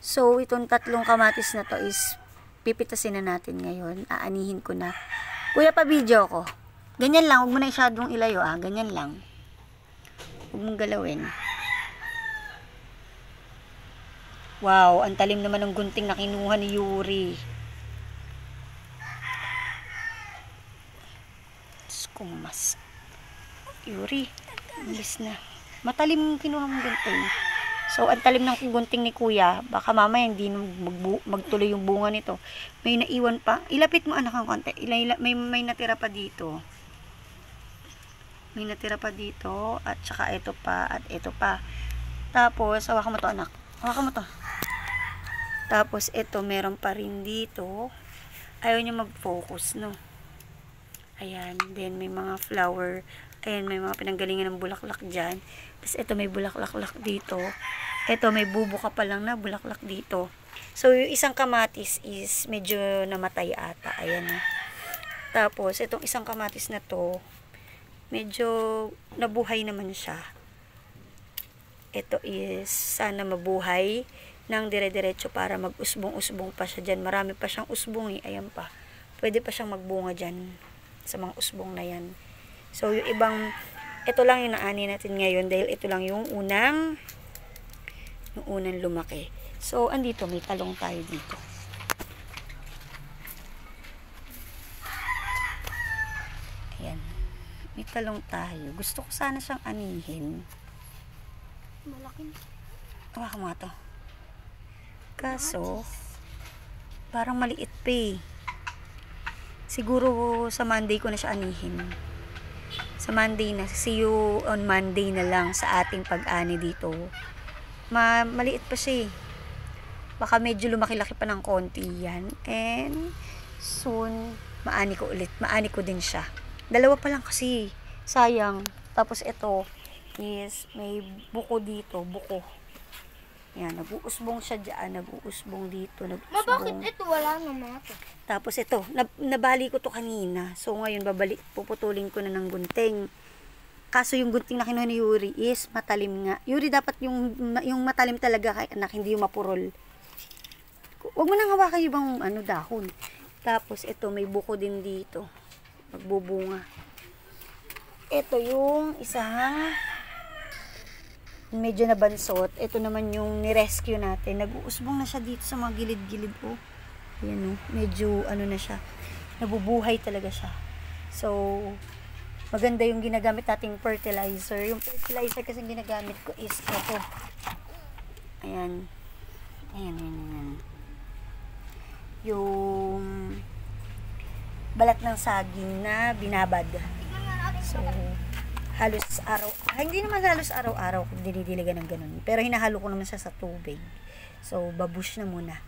So, itong tatlong kamatis na to is pipitasin na natin ngayon. Aanihin ko na. Kuya, pa-video ko. Ganyan lang. Huwag mo na isyadong ilayo, ah. Ganyan lang. Huwag mong galawin. Wow, ang talim naman ng gunting na kinuha ni Yuri. Kumas. Yuri, alis na. Matalim yung kinuha mong gunting. So, ang talim ng gunting ni Kuya. Baka mamaya hindi magtuloy yung bunga nito. May naiwan pa. Ilapit mo anak ng konti. May natira pa dito. May natira pa dito. At saka ito pa. At ito pa. Tapos, hawakan mo to anak. Hawakan mo to. Tapos, ito meron pa rin dito. Ayaw niya mag-focus, no? Ayan. Then, may mga flower. Ayan, may mga pinanggalingan ng bulaklak dyan. Tapos, ito may bulaklak dito. Ito, may bubuka pa lang na bulaklak dito. So, yung isang kamatis is medyo namatay ata. Ayan. Tapos, itong isang kamatis na to, medyo nabuhay naman siya. Ito is, sana mabuhay ng dire-diretso para mag-usbong-usbong pa siya dyan. Marami pa siyang usbong eh. Ayan pa. Pwede pa siyang magbunga dyan sa mga usbong na yan. So, yung ibang, ito lang yung naani natin ngayon dahil ito lang yung unang lumaki. So, andito, may talong tayo dito. Ayan. May talong tayo. Gusto ko sana siyang anihin. Malaki. Hawakan mo ito. Kaso, parang maliit pa eh. Siguro sa Monday ko na siya anihin. Sa Monday na. See you on Monday na lang sa ating pag-ani dito. Maliit pa siya eh. Baka medyo lumaki-laki pa ng konti yan. And soon, maani ko ulit. Maani ko din siya. Dalawa pa lang kasi. Sayang. Tapos ito is may buko dito. Buko. Yan, nag-uusbong siya dyan, nag-uusbong dito, nag-uusbong. Bakit ito wala naman ito? Tapos ito, nabali ko to kanina. So ngayon, puputulin ko na ng gunting. Kaso yung gunting na kinuha ni Yuri is matalim nga. Yuri, dapat yung matalim talaga, anak, hindi yung mapurol. Huwag mo nang hawakan yung dahon. Tapos ito, may buko din dito. Magbubunga. Ito yung isang medyo nabansot. Ito naman yung ni-rescue natin. Nag-uusbong na siya dito sa mga gilid-gilid. Oh. Ayan, oh. Medyo na siya. Nabubuhay talaga siya. So, maganda yung ginagamit nating fertilizer. Yung fertilizer kasi ginagamit ko is ito. Ayan. Ayan. Yung balat ng saging na binabad. So, halos hindi naman halos araw-araw kung dinidiligan ng ganun. Pero hinahalo ko naman siya sa tubig. So, babush na muna.